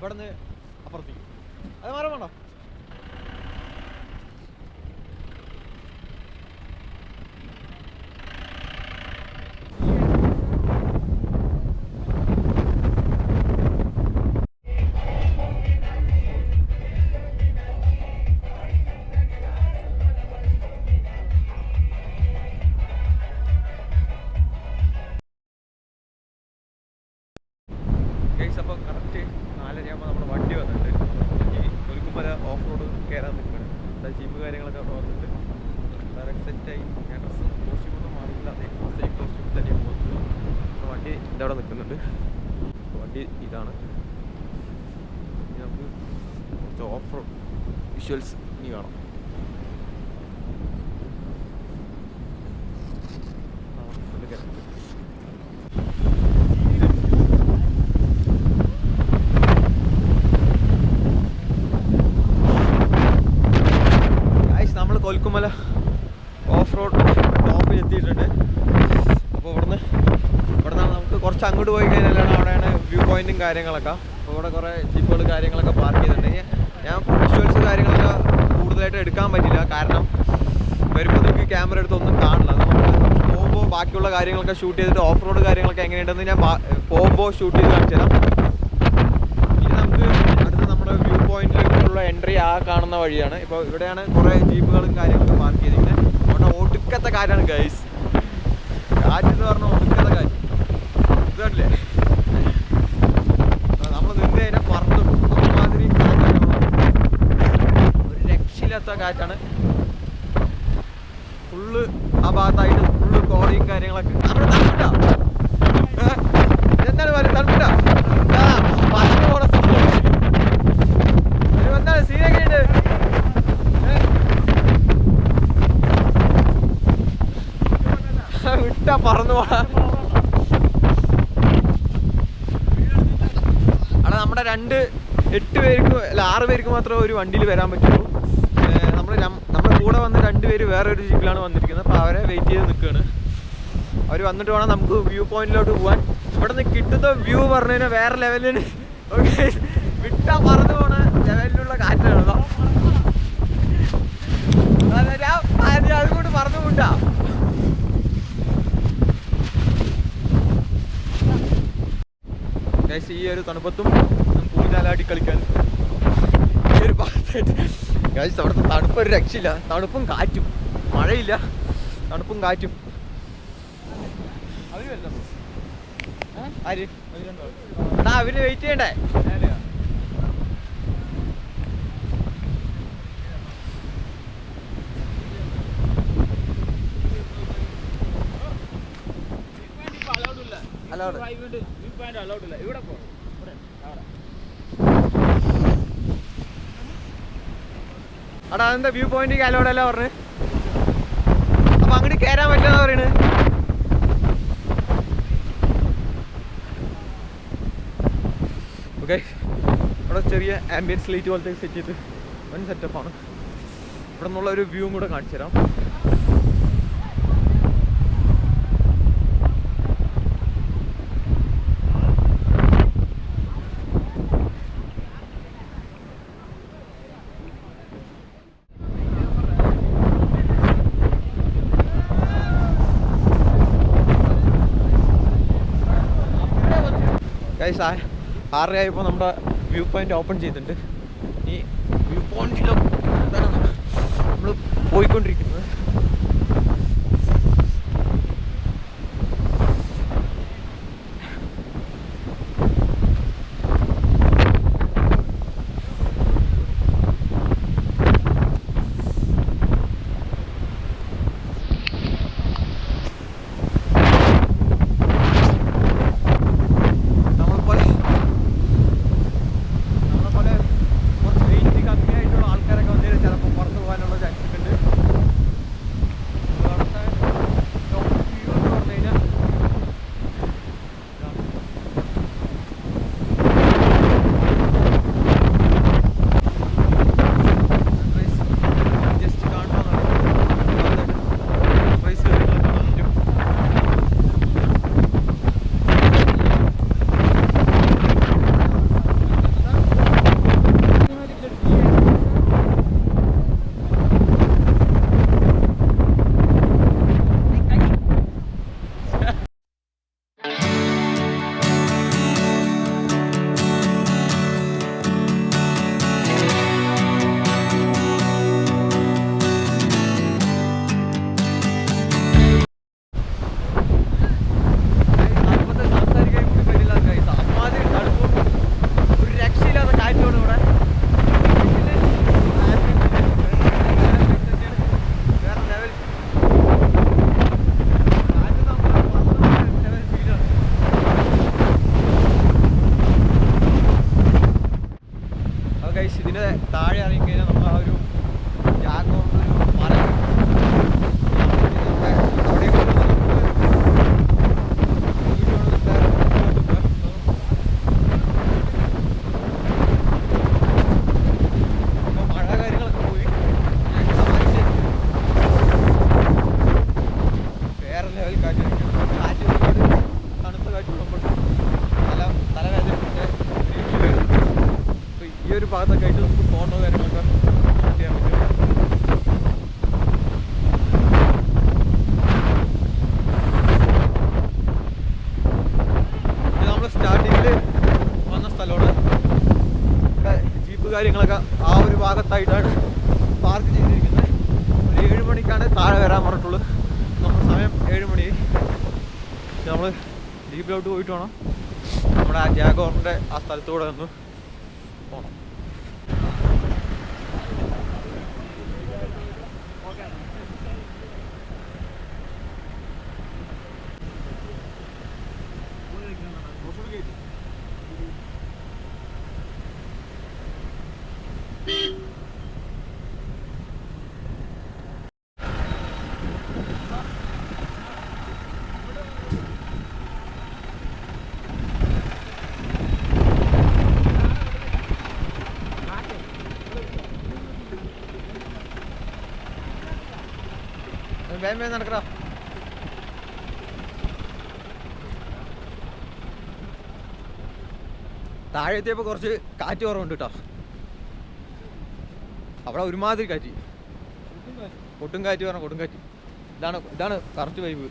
ഇവിടെ നിന്ന് അപ്പുറത്തേക്ക് അത് മാറാൻ വേണ്ടോ? അപ്പോൾ കറക്റ്റ് 4:30 നമ്മുടെ വണ്ടി വന്നിട്ട് ഈ കൊലുക്കുമല ഓഫ് റോഡ് കയറാൻ നിൽക്കുകയാണ്. എന്താ ജീപ്പ് കാര്യങ്ങളൊക്കെ അവിടെ വന്നിട്ട് ഡയറക്റ്റ് സെറ്റായി. ഞാൻ ഡ്രസ്സും കോസ്റ്റ്യൂമൊന്നും മാറിയില്ല, അതേ സെയിം കോസ്റ്റ്യൂം തന്നെ പോകുന്നത്. അപ്പോൾ വണ്ടി ഇതവിടെ നിൽക്കുന്നുണ്ട്. വണ്ടി ഇതാണ്. ഇനി നമുക്ക് കുറച്ച് ഓഫ് റോഡ് വിഷ്വൽസ് ഇനി കാണാം. ഫുള്ള് കയറുന്നുണ്ട്. കൊൽക്കുമല ഓഫ് റോഡ് ടോപ്പിൽ എത്തിയിട്ടുണ്ട്. അപ്പോൾ ഇവിടുന്ന് നമുക്ക് കുറച്ച് അങ്ങോട്ട് പോയി കഴിഞ്ഞാലാണ് അവിടെയാണ് വ്യൂ പോയിന്റും കാര്യങ്ങളൊക്കെ. അപ്പോൾ ഇവിടെ കുറേ ജീപ്പുകൾ കാര്യങ്ങളൊക്കെ പാർക്ക് ചെയ്തിട്ടുണ്ട്. ഞാൻ വിഷ്വൽസ് കാര്യങ്ങളൊക്കെ കൂടുതലായിട്ട് എടുക്കാൻ പറ്റില്ല, കാരണം വരുമ്പോൾ നിങ്ങൾക്ക് ക്യാമറ എടുത്തൊന്നും കാണില്ല. നമുക്ക് പോകുമ്പോൾ ബാക്കിയുള്ള കാര്യങ്ങളൊക്കെ ഷൂട്ട് ചെയ്തിട്ട് ഓഫ് റോഡ് കാര്യങ്ങളൊക്കെ എങ്ങനെയുണ്ടെന്ന് ഞാൻ പോകുമ്പോൾ ഷൂട്ട് ചെയ്ത് കാണിച്ചു തരാം. ഇനി നമുക്ക് അടുത്ത് നമ്മുടെ വ്യൂ പോയിന്റിലേക്കുള്ള എൻട്രി ആ കാണുന്ന വഴിയാണ്. ഇപ്പോൾ ഇവിടെയാണ് കുറേ ജീപ്പുകളും കാര്യങ്ങളൊക്കെ പാർക്ക് ചെയ്തിരിക്കുന്നത്. അവിടെ ഒടുക്കത്തെ കാറ്റാണ് ഗൈസ്. കാറ്റെന്ന് പറഞ്ഞാൽ ഒടുക്കത്തെ കാറ്റ്. ഇതല്ലേ നമ്മൾ നിന്ന് കഴിഞ്ഞാൽ പറന്ന് മാതിരി കാറ്റാണ്. ഒരു രക്ഷയില്ലാത്ത കാറ്റാണ്. ഫുള്ള് ആ ഭാഗത്തായിട്ട് ഫുള്ള് കോടയും കാര്യങ്ങളൊക്കെ. നമ്മുടെ തണുപ്പിട്ടാ എന്താണ് പറയുക, തണുപ്പിട്ടാ പറഞ്ഞു പോണ എന്താണ് സീനൊക്കെ ഉണ്ട്. വിട്ടാ പറന്നു പോണ. അവിടെ നമ്മുടെ 8 പേർക്ക് അല്ല 6 പേർക്ക് മാത്രമേ ഒരു വണ്ടിയിൽ വരാൻ പറ്റുള്ളൂ. നമ്മുടെ കൂടെ വന്ന് 2 പേര് വേറെ ഒരു ജീപ്പിലാണ് വന്നിരിക്കുന്നത്. അപ്പോൾ അവരെ വെയിറ്റ് ചെയ്ത് നിൽക്കുകയാണ്. അവർ വന്നിട്ട് വേണം നമുക്ക് വ്യൂ പോയിന്റിലോട്ട് പോകാൻ. ഇവിടെ നിന്ന് കിട്ടുന്ന വ്യൂ പറഞ്ഞു കഴിഞ്ഞാൽ വേറെ ലെവലിന്. ഓക്കെ, വിട്ടാ പറന്നു പോണ ലെവലിലുള്ള കാറ്റാണ്. അതുകൊണ്ട് പറന്നു വിട്ടാ. ഈ ഒരു തണുപ്പത്തും നമുക്ക് ഊഞ്ഞാലാടി കളിക്കാൻ ഈ ഒരു ഭാഗത്തായിട്ട് അവിടുത്തെ തണുപ്പ് ഒരു രക്ഷയില്ല. തണുപ്പും കാറ്റും, മഴയില്ല, തണുപ്പും കാറ്റും. ആര് എടാ അവര് വെയിറ്റ് ചെയ്യണ്ടേ? അടാ എന്താ വ്യൂ പോയിന്റ് അലോഡല്ല പറഞ്ഞ്? അപ്പൊ അങ്ങോട്ട് കയറാൻ പറ്റില്ലെന്നാ പറയണ്. ഓക്കെ, ഇവിടെ ചെറിയ ആംബിയൻസ് ലൈറ്റ് പോലത്തെ സെറ്റ് ചെയ്ത് വൻ സെറ്റപ്പാണ്. ഇവിടെ നിന്നുള്ള ഒരു വ്യൂ കൂടെ കാണിച്ചു തരാം. ഗൈസ് 6:30 ആയപ്പോൾ നമ്മുടെ വ്യൂ പോയിന്റ് ഓപ്പൺ ചെയ്തിട്ടുണ്ട്. ഈ വ്യൂ പോയിന്റിലും എന്താണ് നമ്മൾ പോയിക്കൊണ്ടിരിക്കുന്നത്. കാര്യങ്ങളൊക്കെ ആ ഒരു ഭാഗത്തായിട്ടാണ് പാർക്ക് ചെയ്തിരിക്കുന്നത്. ഒരു 7 മണിക്കാണ് താഴെ വരാൻ പറഞ്ഞിട്ടുള്ളത്. നമ്മുടെ സമയം 7 മണി. നമ്മൾ ജീപ്പിലോട്ട് പോയിട്ട് വേണം നമ്മുടെ ആ ജാഗോറിൻ്റെ ആ സ്ഥലത്തൂടെ ഒന്ന് പോകണം. വേഗം വേഗം നടക്കടാ. താഴെ എത്തിയപ്പോൾ കുറച്ച് കാറ്റ് കുറവുണ്ട് കേട്ടോ. അവിടെ ഒരുമാതിരി കാറ്റ്, കൊടും കാറ്റ് പറഞ്ഞ കൊടും കാറ്റ്. ഇതാണ് കറക്റ്റ് വൈബ്.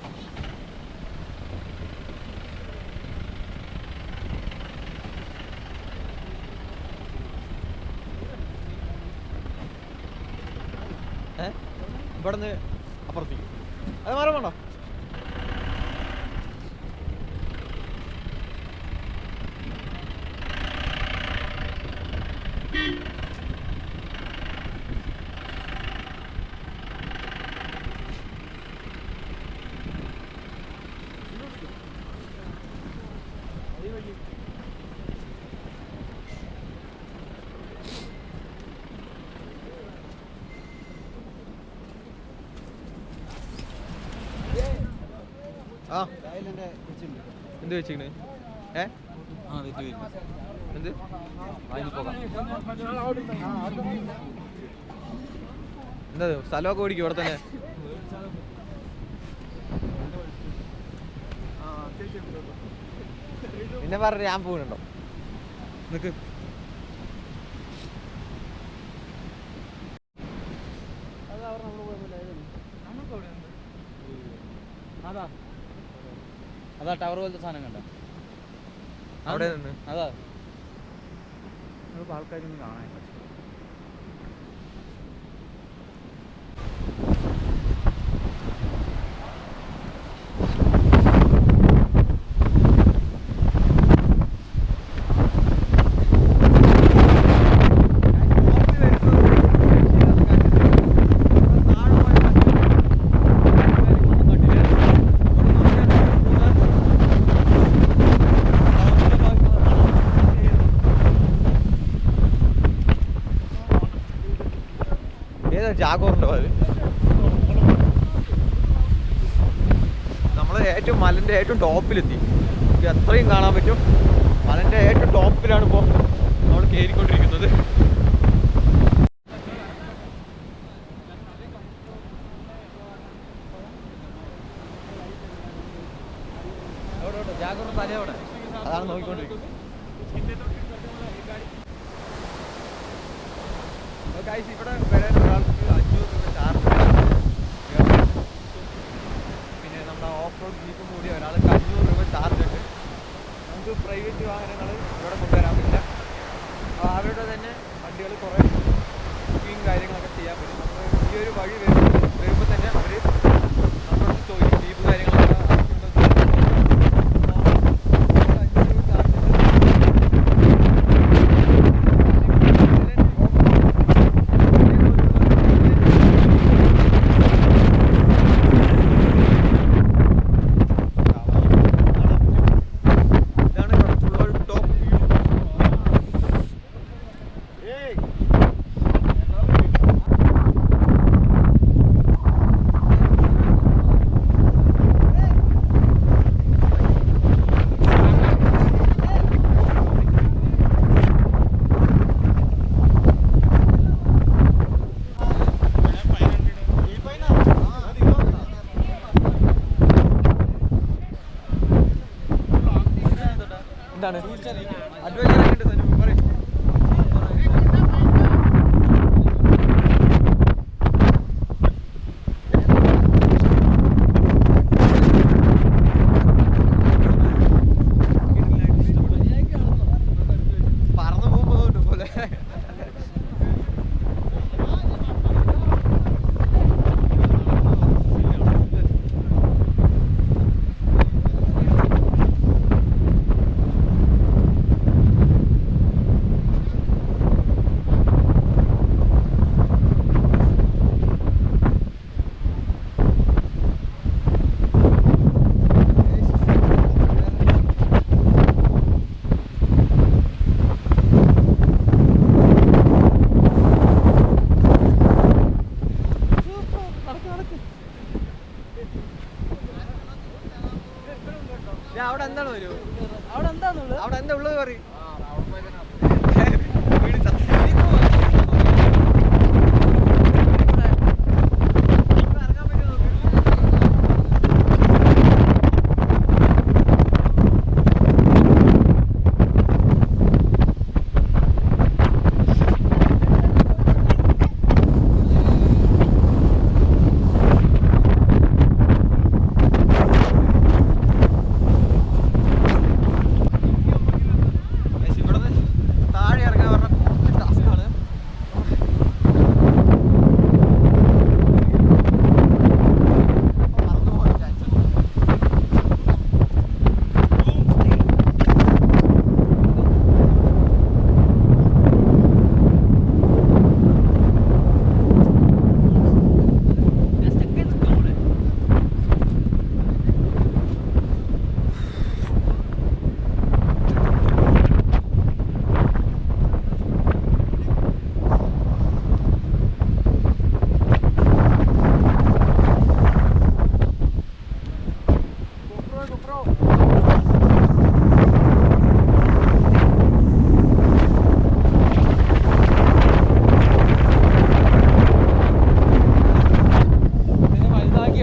ഇവിടെ നിന്ന് അപ്പുറത്തേക്ക് അത് മാറാൻ വേണ്ടോ? ആ എന്ത് വെച്ചിക്കണ്? എന്ത് എന്താ സ്ഥലമൊക്കെ ഓടിക്കും ഇവിടെ തന്നെ. പിന്നെ പറഞ്ഞ ഞാൻ പോകുന്നുണ്ടോ? നിക്ക് അതാ ടവർ പോലത്തെ സാധനം കണ്ട അവിടെ നിന്ന് അതാ ആൾക്കാരൊന്നും കാണാൻ. ജാഗോറിൻ്റെ അത് നമ്മൾ ഏറ്റവും മലൻ്റെ ഏറ്റവും ടോപ്പിലെത്തി. എത്രയും കാണാൻ പറ്റും. മലൻ്റെ ഏറ്റവും ടോപ്പിലാണ് ഇപ്പോൾ നമ്മൾ കയറിക്കൊണ്ടിരിക്കുന്നത്. ജാഗോറിൻ്റെ തലയോടെ അതാണ് നോക്കിക്കൊണ്ടിരിക്കുന്നത്. ഇവിടെ വരാൻ ഒരാൾക്ക് 500 രൂപ ചാർജ്. പിന്നെ നമ്മുടെ ഓഫ് റോഡ് ജീപ്പും കൂടി ഒരാൾക്ക് 500 രൂപ ചാർജ് ഉണ്ട്. നമുക്ക് പ്രൈവറ്റ് വാഹനങ്ങൾ ഇവിടെ കൊണ്ടുവരാൻ പറ്റില്ല. അവരുടെ തന്നെ വണ്ടികൾ കുറേ ബുക്കിങ് കാര്യങ്ങളൊക്കെ ചെയ്യാൻ പറ്റും. നമ്മൾ ഈ ഒരു വഴി വരുമ്പോൾ തന്നെ അവർ നമ്മളോട് ചോദിക്കും ജീപ്പ് കാര്യങ്ങളൊക്കെ ആവശ്യമുണ്ടോ. എന്താണ് അഡ്വഞ്ചർ പറയും. പറന്നു പോകുമ്പോൾ പോലെ അവിടെ എന്താണ് ഒരു അവിടെ എന്താന്നുള്ളത് അവിടെ എന്താ ഉള്ളത് പറയും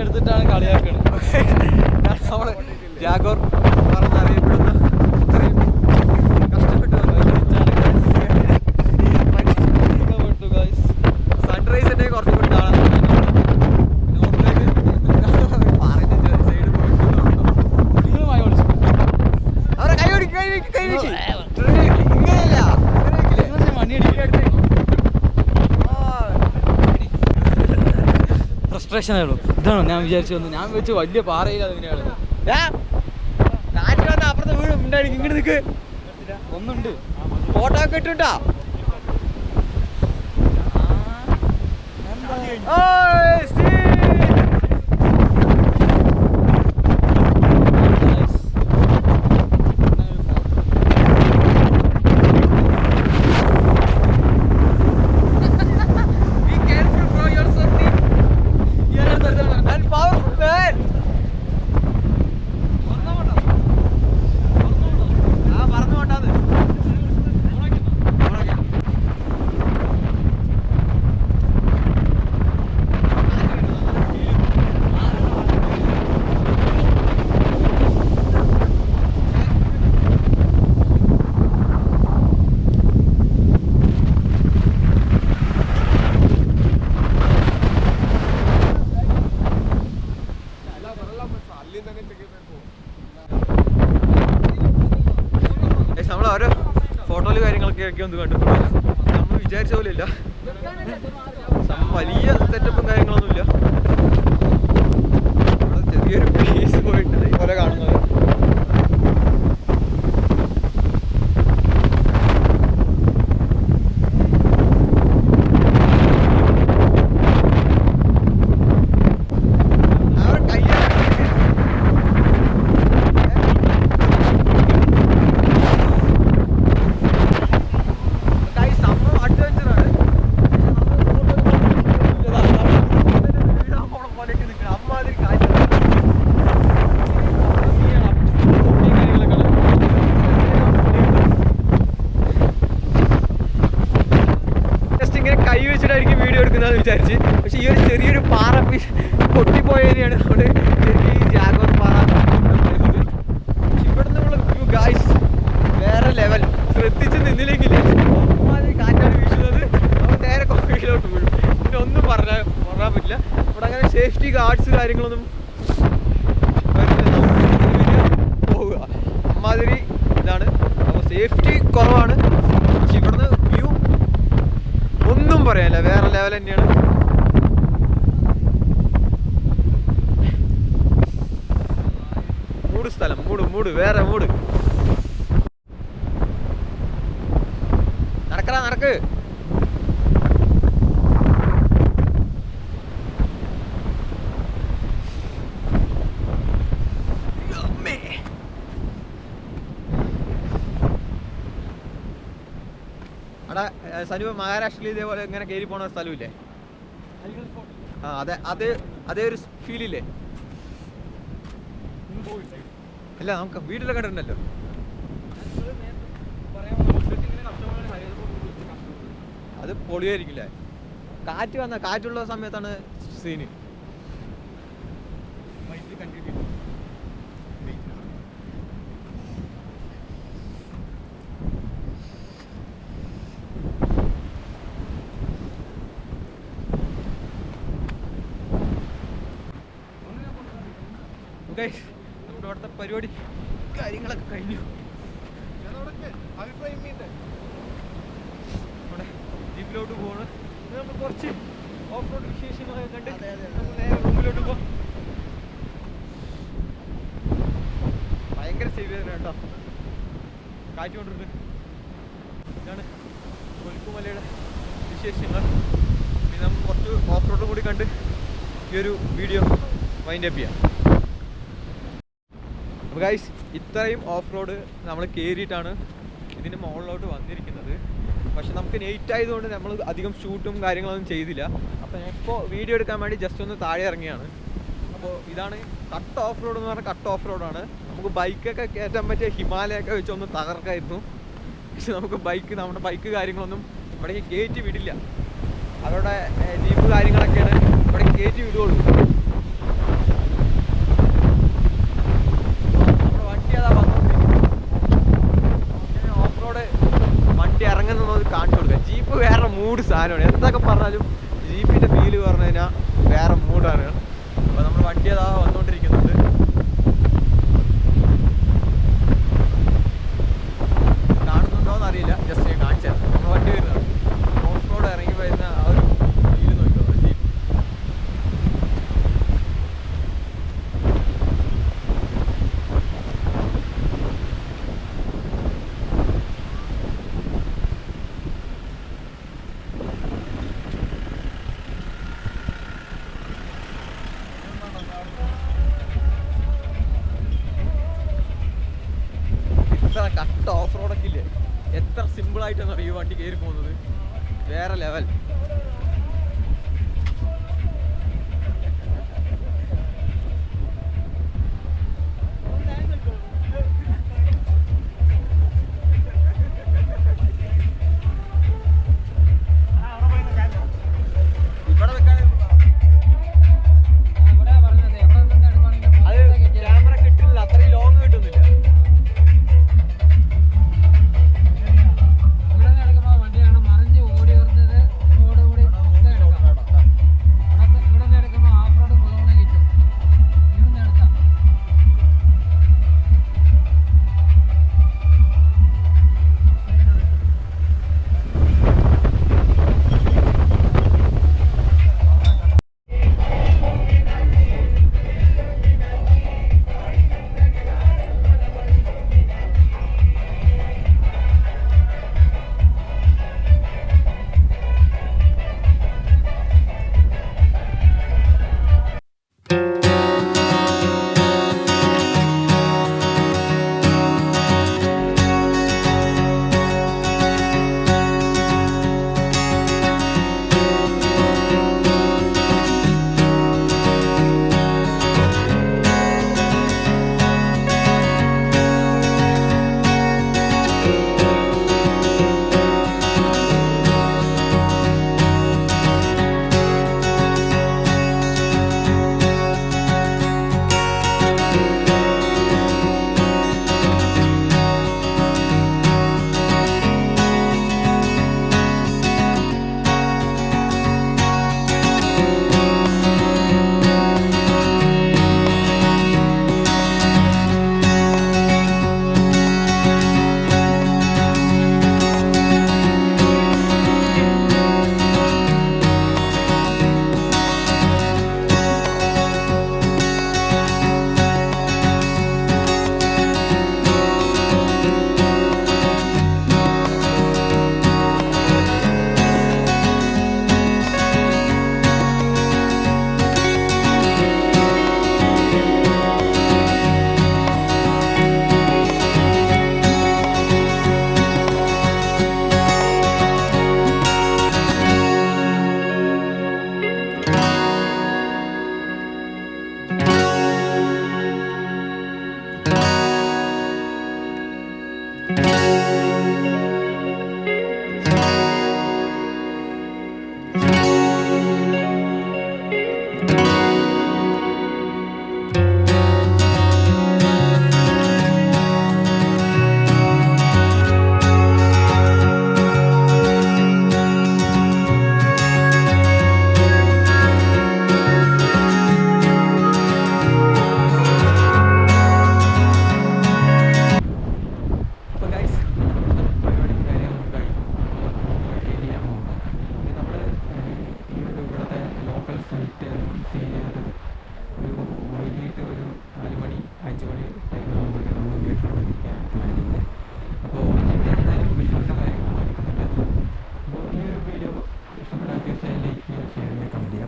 എടുത്തിട്ടാണ് കളിയാക്കുന്നത്. നമ്മള് ജാഗോർ പറഞ്ഞറിയപ്പെടുന്ന ഇത്രയും കഷ്ടപ്പെട്ടു സൺറൈസിന്റെ കുറച്ചും കൂടി കാണാൻ സൈഡ് പോയിട്ട് അവരെ കൈ ഇങ്ങനെയല്ല ഫ്രസ്ട്രേഷൻ ആയിരുന്നു. ഇതാണോ ഞാൻ വിചാരിച്ചു വന്നു. ഞാൻ വെച്ച് വലിയ പാറയില്ല അതിനെയാണ് കാറ്റ് വന്ന അപ്പുറത്തെ വീട് ഉണ്ടായിരിക്കും. ഇങ്ങോട്ട് നിൽക്ക് ഒന്നുണ്ട്. ഫോട്ടോ ഒക്കെ ഇട്ടുണ്ടാ നമ്മളോരോ ഫോട്ടോയില് കാര്യങ്ങളൊക്കെ ഒന്ന് കണ്ടു. നമ്മൾ വിചാരിച്ച പോലെ ഇല്ല, വലിയ സെറ്റപ്പും കാര്യങ്ങളൊന്നുമില്ല. ചെറിയൊരു പീസ് പോയിട്ടുണ്ട് പോലെ കാണുന്നത്. കൈ വെച്ചിട്ടായിരിക്കും വീഡിയോ എടുക്കുന്നതെന്ന് വിചാരിച്ച്. പക്ഷെ ഈ ഒരു ചെറിയൊരു പാറ പൊട്ടിപ്പോയതിനെയാണ് നമ്മൾ ശരിക്കും ഈ ജാഗോർ പാറ. ഇവിടെ നിന്നുള്ള വ്യൂ ഗായ്സ് വേറെ ലെവൽ. ശ്രദ്ധിച്ച് നിന്നില്ലെങ്കിൽ കാറ്റാണ് വീശുന്നത്, നമ്മൾ നേരെ കോഴിയിലോട്ട് വീഴും. പിന്നെ ഒന്നും പറയാൻ പറ്റില്ല. ഇവിടെ അങ്ങനെ സേഫ്റ്റി ഗാർഡ്സ് കാര്യങ്ങളൊന്നും പോവുക അമ്മാതിരി ഇതാണ്. അപ്പോൾ സേഫ്റ്റി കുറവാണ്. പക്ഷെ ഇവിടുന്ന് വ്യൂ ഒന്നും പറയാനില്ല, വേറെ ലെവൽ തന്നെയാണ്. മൂട് സ്ഥലം, മൂട് വേറെ മൂട്. നടക്ക്. അവിടെ സനു മഹാരാഷ്ട്രയിൽ ഇതേപോലെ ഇങ്ങനെ കയറി പോണ സ്ഥലമില്ലേ? ആ അതെ, അതേ ഒരു ഫീലില്ലേ? ഇല്ല നമുക്ക് വീട്ടിലൊക്കെ കണ്ടിട്ടുണ്ടല്ലോ. അത് പൊളിയായിരിക്കില്ലേ? കാറ്റുള്ള സമയത്താണ് സീന്. നമ്മുടെ ഇവിടുത്തെ പരിപാടി കാര്യങ്ങളൊക്കെ കഴിഞ്ഞു. നമ്മുടെ ജീപ്പിലോട്ട് പോകണം. നമ്മൾ കുറച്ച് ഓഫ് റോഡ് വിശേഷങ്ങളൊക്കെ കണ്ട് നമുക്ക് നേരെ റൂമിലോട്ട് പോകാം. ഭയങ്കര സേവ് ചെയ്തത് കേട്ടോ, കാറ്റ് കൊണ്ടിട്ട്. ഇതാണ് കൊൽക്കുമലയുടെ വിശേഷങ്ങൾ. പിന്നെ നമുക്ക് കുറച്ച് ഓഫ് റോഡും കൂടി കണ്ട് ഈ ഒരു വീഡിയോ വൈൻഡ് അപ്പ് ചെയ്യാം. അപ്പോൾ ഗൈസ്, ഇത്രയും ഓഫ് റോഡ് നമ്മൾ കയറിയിട്ടാണ് ഇതിന് മുകളിലോട്ട് വന്നിരിക്കുന്നത്. പക്ഷെ നമുക്ക് നൈറ്റ് ആയതുകൊണ്ട് നമ്മൾ അധികം ഷൂട്ടും കാര്യങ്ങളൊന്നും ചെയ്തില്ല. അപ്പോൾ ഞാൻ ഇപ്പോൾ വീഡിയോ എടുക്കാൻ വേണ്ടി ജസ്റ്റ് ഒന്ന് താഴെ ഇറങ്ങിയാണ്. അപ്പോൾ ഇതാണ് കട്ട് ഓഫ് റോഡ് എന്ന് പറഞ്ഞാൽ കട്ട് ഓഫ് റോഡാണ്. നമുക്ക് ബൈക്കൊക്കെ കയറ്റാൻ പറ്റിയ ഹിമാലയൊക്കെ വെച്ച് ഒന്ന് തകർക്കായിരുന്നു. പക്ഷെ നമുക്ക് നമ്മുടെ ബൈക്ക് കാര്യങ്ങളൊന്നും ഇവിടേക്ക് കയറ്റി വിടില്ല. അവരുടെ ജീപ്പ് കാര്യങ്ങളൊക്കെയാണ് ഇവിടെ കയറ്റി വിടുകയുള്ളൂ. വണ്ടി ഇറങ്ങുന്നത് കാണിച്ചു കൊടുക്കുക. ജീപ്പ് വേറെ മൂഡ് സാധനമാണ്. എന്തൊക്കെ പറഞ്ഞാലും ജീപ്പിന്റെ ഫീല് പറഞ്ഞു കഴിഞ്ഞാൽ വേറെ മൂഡാണ്. അപ്പോൾ നമ്മൾ വണ്ടി അതാ വന്നുകൊണ്ടിരിക്കുന്നുണ്ട്. കാണുന്നുണ്ടോയെന്ന് അറിയില്ല, ജസ്റ്റ് ഞാൻ കാണിച്ചത്. നമ്മൾ വണ്ടി വരുന്നതാണ്. ഓഫ് റോഡ് ഇറങ്ങി വരുന്ന ആ ഒരു ഫീല് നോക്കിയോ ജീപ്പ്. കട്ട് ഓഫ് റോഡൊക്കെ ഇല്ലേ, എത്ര സിമ്പിളായിട്ടാണ് ഈ വണ്ടി കയറി പോകുന്നത്. വേറെ ലെവൽ. ഇവിടെ വെക്കാൻ അത് ക്യാമറ കിട്ടില്ല, അത്രയും ലോങ് കിട്ടുന്നില്ല.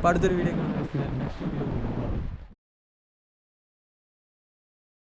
അപ്പോൾ അടുത്തൊരു വീഡിയോ